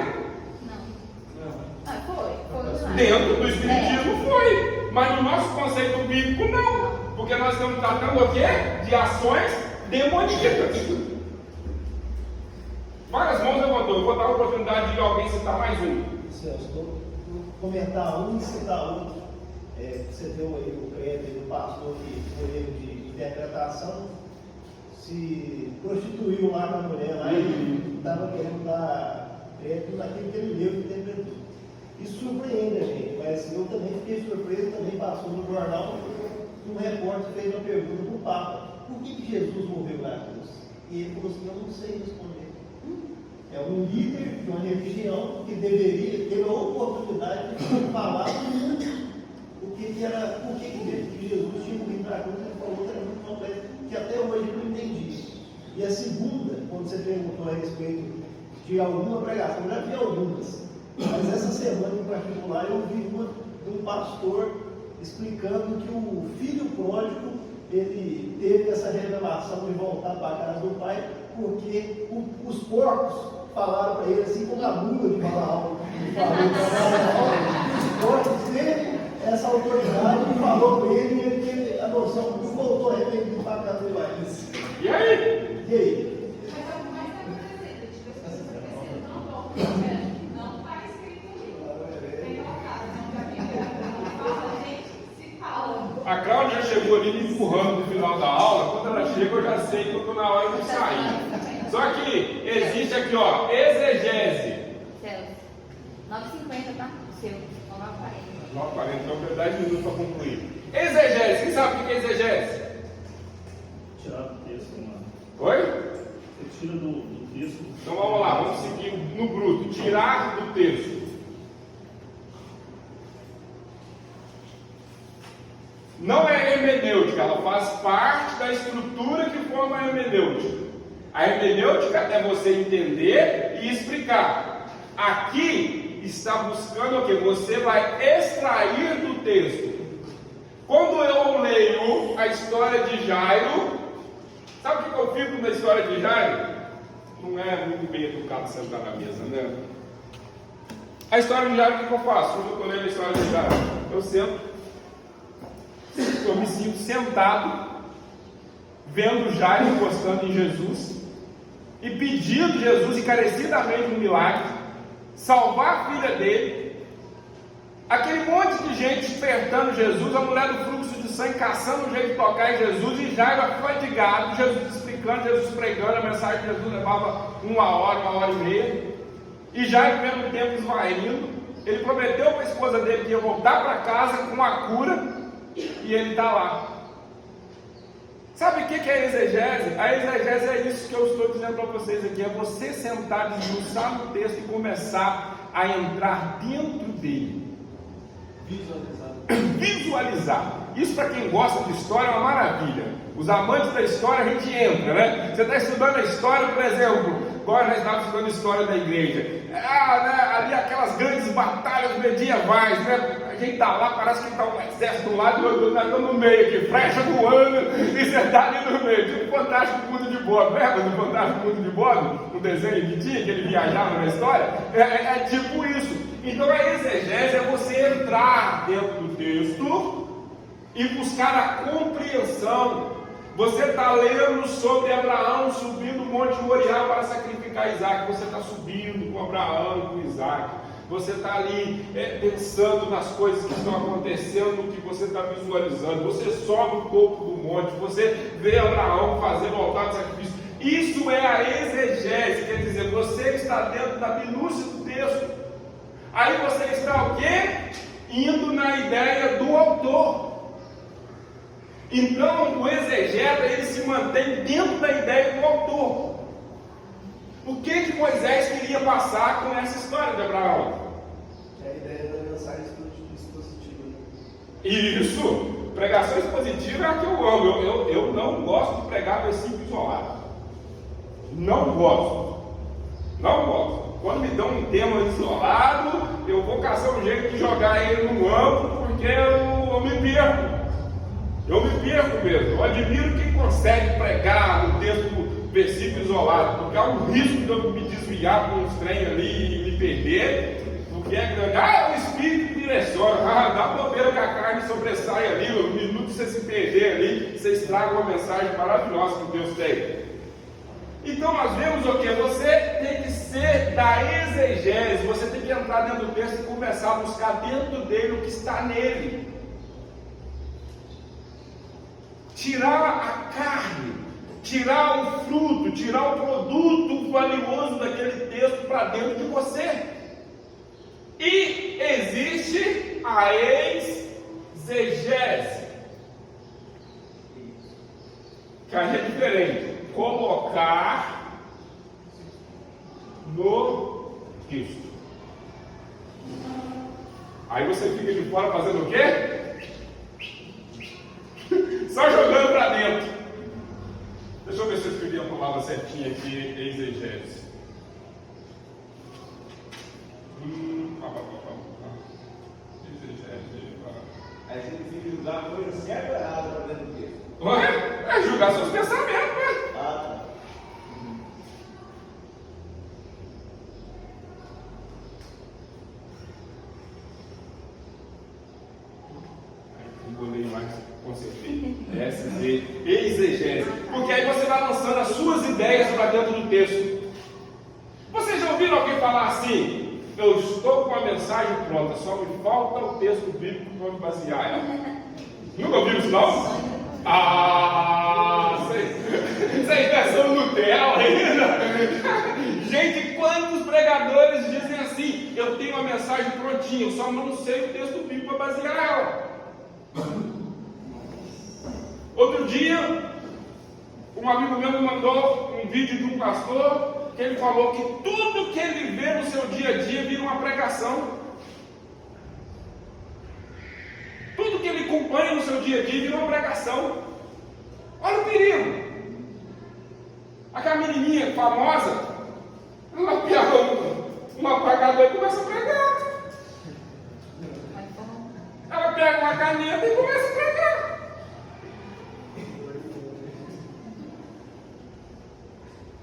Não. Foi um milagre. Dentro do espiritismo foi. Mas no nosso conceito bíblico, não. Porque nós estamos tratando o quê? De ações demoníacas. Várias mãos levantou. Eu vou dar a oportunidade de alguém citar mais um. Celso, vou comentar um e citar outro. Você deu aí o crédito do pastor que foi erro de interpretação, se prostituiu lá com a mulher lá e estava querendo dar crédito naquilo que ele leu e interpretou. Isso surpreende a gente, mas eu também fiquei surpreso, também passou no jornal, um repórter fez uma pergunta para o Papa: por que Jesus morreu na cruz? E ele falou assim: eu não sei responder. É um líder de uma religião que deveria ter a oportunidade de falar por que Jesus tinha morrido na cruz. Ele falou que era muito complexo, que até hoje eu não entendi. E a segunda, quando você perguntou a respeito de alguma pregação, eu já vi algumas, mas essa semana em particular eu vi uma de um pastor explicando que o filho pródigo ele teve essa revelação de voltar para a casa do pai porque os porcos falaram para ele, assim como a mula de Balaão os porcos teve essa autoridade e falou para ele, e ele teve a noção que voltou arrependido para a casa do pai. E aí? E aí? A Cláudia já chegou ali me empurrando no final da aula. Quando ela chega, eu já sei que eu estou na hora de sair. Só que existe aqui, ó, exegese. Celso, 9h50, tá? Seu, 9h40. 9h40, então tem 10 minutos para concluir. Exegese, quem sabe o que é exegese? Tirar do texto, mano. Oi? Você tira do texto. Então vamos lá, vamos seguir no bruto. Tirar do texto. Não é hermenêutica, ela faz parte da estrutura que forma a hermenêutica. A hermenêutica é você entender e explicar. Aqui está buscando o que? Você vai extrair do texto. Quando eu leio a história de Jairo, sabe o que eu fico na história de Jairo? Não é muito bem educado sentar na mesa, né? A história de Jairo, o que eu faço? Quando eu estou lendo a história de Jairo, eu sento. Eu me sinto sentado vendo Jairo encostando em Jesus e pedindo Jesus encarecidamente um milagre, salvar a filha dele. Aquele monte de gente despertando Jesus, a mulher do fluxo de sangue caçando um jeito de tocar em Jesus, e Jairo afadigado, Jesus explicando, Jesus pregando, a mensagem de Jesus levava 1 hora e meia, e Jairo vendo o tempo esvaindo, ele prometeu para a esposa dele que ia voltar para casa com a cura, e ele está lá. Sabe o que é a exegese? A exegese é isso que eu estou dizendo para vocês aqui, é você sentar, desbruçar no texto e começar a entrar dentro dele. Visualizar. Isso, para quem gosta de história, é uma maravilha. Os amantes da história, a gente entra, né? Você está estudando a história, por exemplo, agora nós estávamos estudando a história da igreja. Né, ali aquelas grandes batalhas medievais, né? A gente está lá, parece que está um exército do lado e o outro está no meio aqui, flecha voando, e você está ali no meio. Tipo o Fantástico Mundo de Bob, lembra do Fantástico Mundo de Bob? O desenho que tinha, que ele viajava na história? É tipo isso. Então a exegese é você entrar dentro do texto e buscar a compreensão. Você está lendo sobre Abraão subindo o Monte Moriá para sacrificar Isaac. Você está subindo com Abraão e com Isaac. Você está ali pensando nas coisas que estão acontecendo, no que você está visualizando. Você sobe o topo do monte, você vê Abraão fazendo o altar de sacrifício. Isso é a exegese, quer dizer, você está dentro da minúcia do texto. Aí você está o quê? Indo na ideia do autor. Então o exegeta, ele se mantém dentro da ideia do autor. O que Moisés queria passar com essa história de Abraão? É a ideia da mensagem expositiva. Isso! Pregação expositiva é a que eu amo. Eu não gosto de pregar versículo isolado. Não gosto. Não gosto. Quando me dão um tema isolado, eu vou caçar um jeito de jogar ele no amplo, porque eu me perco. Eu me perco mesmo. Eu admiro quem consegue pregar um texto, versículo isolado, porque há um risco de eu me desviar com uns trem ali e me perder, porque é grande. O Espírito direciona, dá bobeira que a carne sobressai ali, um minuto você se perder ali, você estraga uma mensagem maravilhosa que Deus tem. Então nós vemos o que? Você tem que ser da exegese, você tem que entrar dentro do texto e começar a buscar dentro dele o que está nele. Tirar a carne, tirar o fruto, tirar o produto valioso daquele texto para dentro de você. E existe a exegese, que aí é diferente. Colocar no texto. Aí você fica de fora fazendo o quê? Só jogando para dentro. Deixa eu ver se eu escrevi a palavra certinha aqui, exegese. Aí você tem que julgar a coisa certa ou errada para dentro do texto. É julgar seus pensamentos, né? Tá. Engolei mais, consertei. Exegese. Porque aí você vai lançando as suas ideias para dentro do texto. Vocês já ouviram alguém falar assim? Eu estou com a mensagem pronta, só me falta o texto bíblico para me basear. Nunca ouviram isso, não? Isso é inversão Nutella ainda. Gente, quantos pregadores dizem assim: eu tenho a mensagem prontinha, eu só não sei o texto bíblico para basear ela. Outro dia, um amigo meu me mandou um vídeo de um pastor que ele falou que tudo que ele vê no seu dia a dia vira uma pregação. Tudo que ele acompanha no seu dia a dia vira uma pregação. Olha o perigo. Aquela menininha famosa, ela pega um apagador e começa a pregar. Ela pega uma caneta e começa a pregar.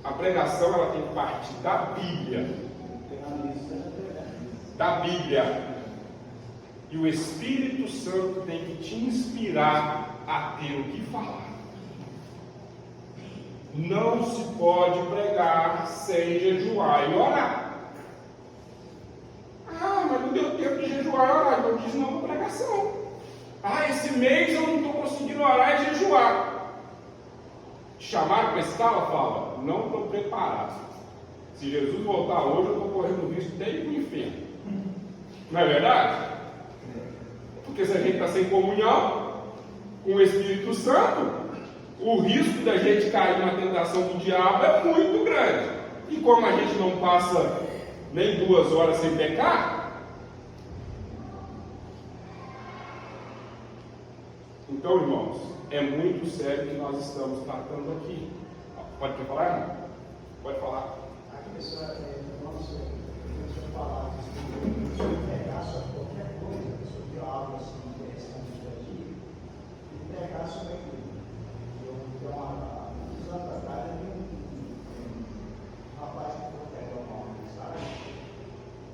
A pregação, ela tem que partir da Bíblia. Da Bíblia. E o Espírito Santo tem que te inspirar a ter o que falar. não se pode pregar sem jejuar e orar. Ah, mas não deu tempo de jejuar e orar, então diz não para pregação. Ah, esse mês eu não estou conseguindo orar e jejuar. Chamaram para a escala, fala, não estou preparado. Se Jesus voltar hoje, eu estou correndo risco de ir para o inferno. Não é verdade? Porque se a gente está sem comunhão com o Espírito Santo, o risco da gente cair na tentação do diabo é muito grande. E como a gente não passa nem 2 horas sem pecar, então, irmãos, é muito sério que nós estamos tratando aqui. Pode falar, irmão? Pode falar. A pessoa, nossa, falar sobre pegar sobre qualquer coisa, sobre algo assim interessante aqui, e pegar sobre aquilo. Eu tenho uns anos atrás, eu vi um rapaz que foi pegar uma mensagem,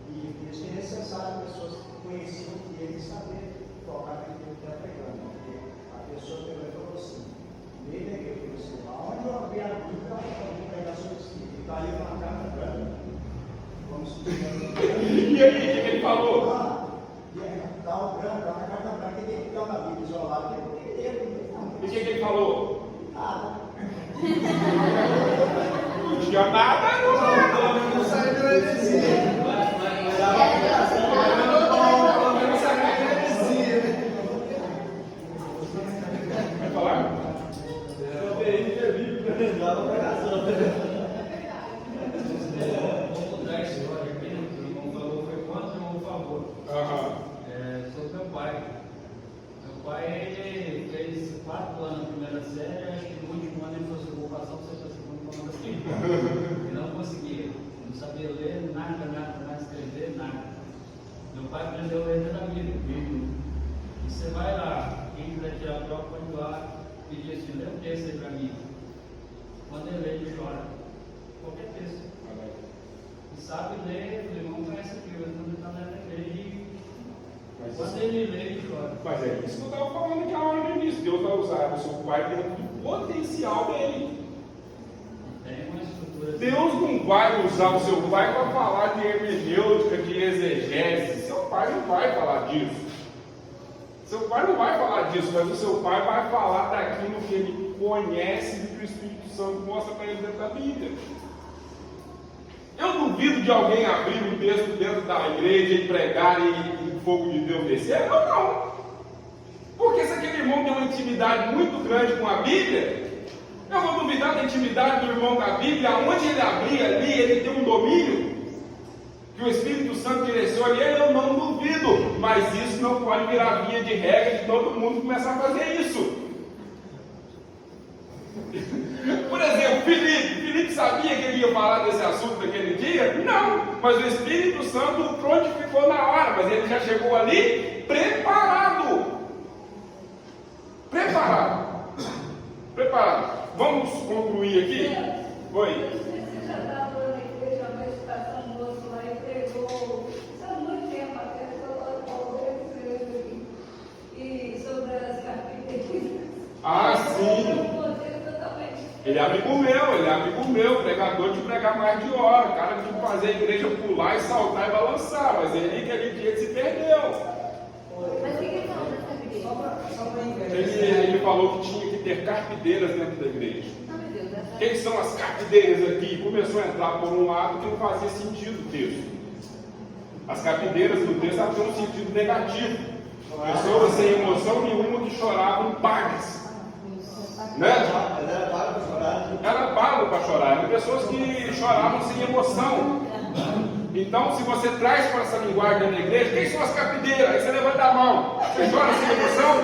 e isso é necessário pessoas que conheciam ele e saber tocar aquilo que ele está pregando. Porque a pessoa pegou e falou assim: ele é que eu conheci, aonde eu abri a Bíblia, eu vou pegar sobre isso. E está ali uma carta branca. E aí, o que ele falou? Dá o branco, dá uma carta branca, ele tem que dar uma Bíblia isolada. E o que ele falou? Nada. Não tinha nada, não. Não saiu de heresia. Vai falar? Eu veio que a Bíblia dava pregação. Vou mudar a história aqui, né? O irmão falou foi contra ou a favor. Sobre meu pai. Meu pai, ele fez 4 anos na primeira série, acho que no último ano ele falou assim: vou passar para a segunda forma assim. E não conseguia. Não sabia ler nada, escrever, nada. Meu pai aprendeu a ler da Bíblia. E você vai lá, quem quiser tirar a prova, pode ir lá pedir assim: lê um texto aí para mim. Quando ele lê, ele chora. Qualquer texto. E sabe ler, o irmão conhece aquilo, quando ele está lendo a igreja. Quando ele lê, ele chora. Mas é isso que eu estava falando aqui hora no início. Deus vai usar o seu pai dentro do potencial dele. Tem uma estrutura. Deus não vai usar o seu pai para falar de hermenêutica, de exegese. Seu pai não vai falar disso. Seu pai não vai falar disso, mas o seu pai vai falar daquilo que ele conhece e que o Espírito Santo mostra para ele dentro da Bíblia. Eu duvido de alguém abrir um texto dentro da igreja e pregar e o fogo de Deus descer. Não. Porque se aquele irmão tem uma intimidade muito grande com a Bíblia, eu vou duvidar da intimidade do irmão com a Bíblia. Onde ele abrir ali, ele tem um domínio que o Espírito Santo direciona ele, eu não duvido. Mas isso não pode virar via de regra de todo mundo começar a fazer isso. Por exemplo, Filipe sabia que ele ia falar desse assunto naquele dia? Não, mas o Espírito Santo o prontificou na hora, mas ele já chegou ali preparado. Vamos concluir aqui? Oi. Você já estava na igreja, uma vez passou um moço lá e pregou, há muito tempo até, e sobre as carpinteiras. Ah, sim. Ele é amigo meu, pregador de pregar mais de hora, cara de fazer a igreja pular e saltar e balançar, mas ele aquele dia se perdeu. Mas o que ele falou dessa igreja? Só para entender. Ele falou que tinha que ter carpideiras dentro da igreja. Não, meu Deus, essa... Quem são as carpideiras aqui? Começou a entrar por um lado que não fazia sentido o texto. As carpideiras do texto elas têm um sentido negativo. Pessoas sem emoção nenhuma que choravam pagas. Né? Era pago para chorar. Eram pessoas que choravam sem emoção. Então, se você traz para essa linguagem da igreja, quem são as carpideiras? Aí você levanta a mão. Você chora sem emoção?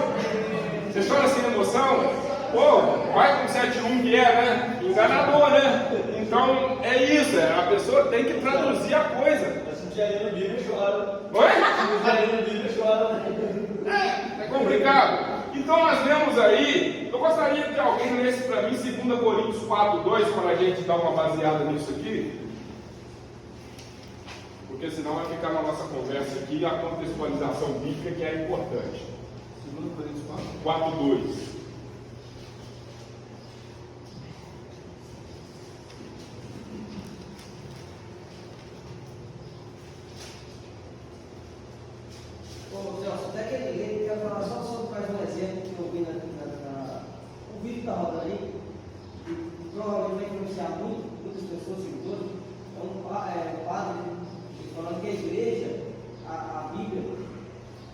Você chora sem emoção? Pô, vai com 7-1 que é, né? Enganador, né? Então, é isso. A pessoa tem que traduzir a coisa. Se ali no Bíblia chora. Oi? Se ali no Bíblia chora. É complicado. Então nós vemos aí, eu gostaria que alguém lesse para mim 2 Coríntios 4:2 para a gente dar uma baseada nisso aqui, porque senão vai ficar na nossa conversa aqui a contextualização bíblica que é importante. 2 Coríntios 4:2. professor Silvio, um padre falando que a igreja, a Bíblia,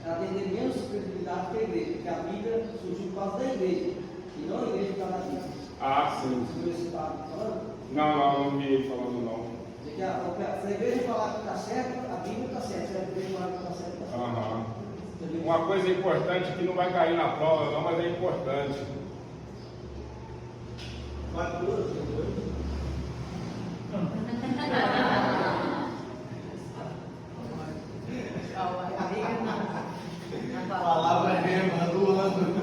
ela tem menos credibilidade que a igreja, porque a Bíblia surgiu por causa da igreja, e não a igreja por causa da Bíblia. Ah, sim. Você viu esse padre falando? Não vi ele falando não. Se a igreja falar que está certo, a Bíblia está certa. Se a igreja falar que está certo, está certo. Aham. Uma coisa importante que não vai cair na prova, não, mas é importante. Palavra rema, do ano.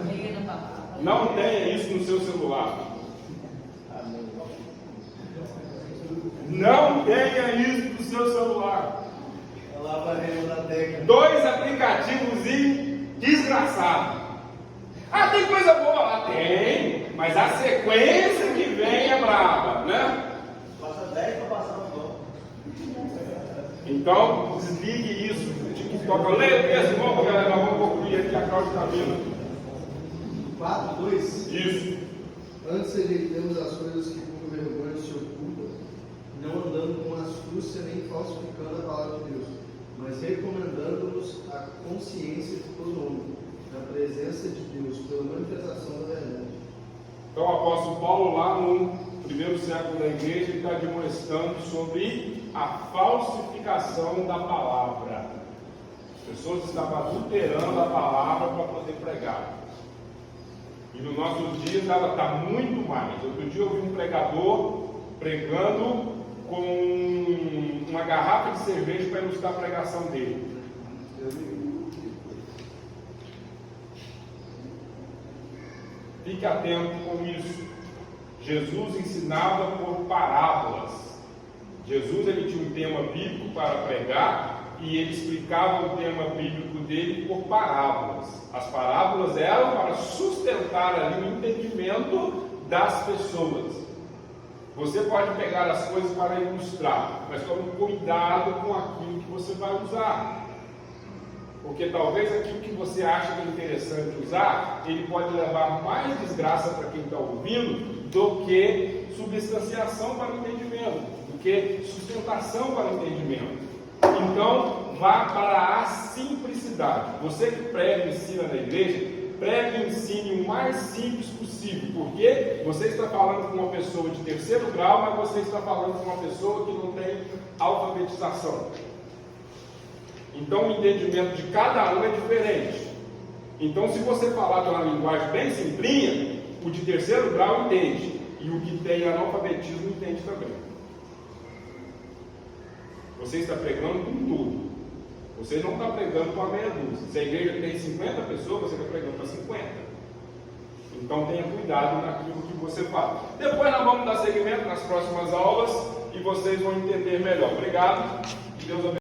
Não tenha isso no seu celular. Não tenha isso no seu celular. Palavra rema da década. 2 aplicativos desgraçados. Ah, tem coisa boa lá? Tem, mas a sequência que vem é braba, né? Passa 10 para passar no bom. Então, desligue isso. TikTok, leia esse nome, galera. Nós vamos concluir aqui a Cláudia Camila. 4:2. Isso. Antes rejeitemos as coisas que com vergonha se ocultam, não andando com astúcia nem falsificando a palavra de Deus, mas recomendando-nos a consciência de todo homem, na presença de Deus, pela manifestação da verdade. Então, o apóstolo Paulo, lá no primeiro século da igreja, ele está demonstrando sobre a falsificação da palavra. As pessoas estavam adulterando a palavra para poder pregar. E nos nossos dias ela está muito mais. Outro dia eu vi um pregador pregando com uma garrafa de cerveja para ilustrar a pregação dele. Fique atento com isso. Jesus ensinava por parábolas. Jesus ele tinha um tema bíblico para pregar e ele explicava o tema bíblico dele por parábolas. As parábolas eram para sustentar ali o entendimento das pessoas. Você pode pegar as coisas para ilustrar, mas tome cuidado com aquilo que você vai usar. Porque talvez aquilo que você acha que é interessante usar, ele pode levar mais desgraça para quem está ouvindo do que substanciação para o entendimento, do que sustentação para o entendimento. Então, vá para a simplicidade. Você que prega e ensina na igreja, pregue e ensine o mais simples possível, porque você está falando com uma pessoa de terceiro grau, mas você está falando com uma pessoa que não tem alfabetização. Então o entendimento de cada um é diferente. Então, se você falar de uma linguagem bem simplinha, o de terceiro grau entende, e o que tem analfabetismo entende também. Você está pregando com tudo. Você não está pregando com a meia dúzia. Se a igreja tem 50 pessoas, você está pregando para 50. Então tenha cuidado naquilo que você fala. Depois nós vamos dar seguimento nas próximas aulas e vocês vão entender melhor. Obrigado. Deus abençoe.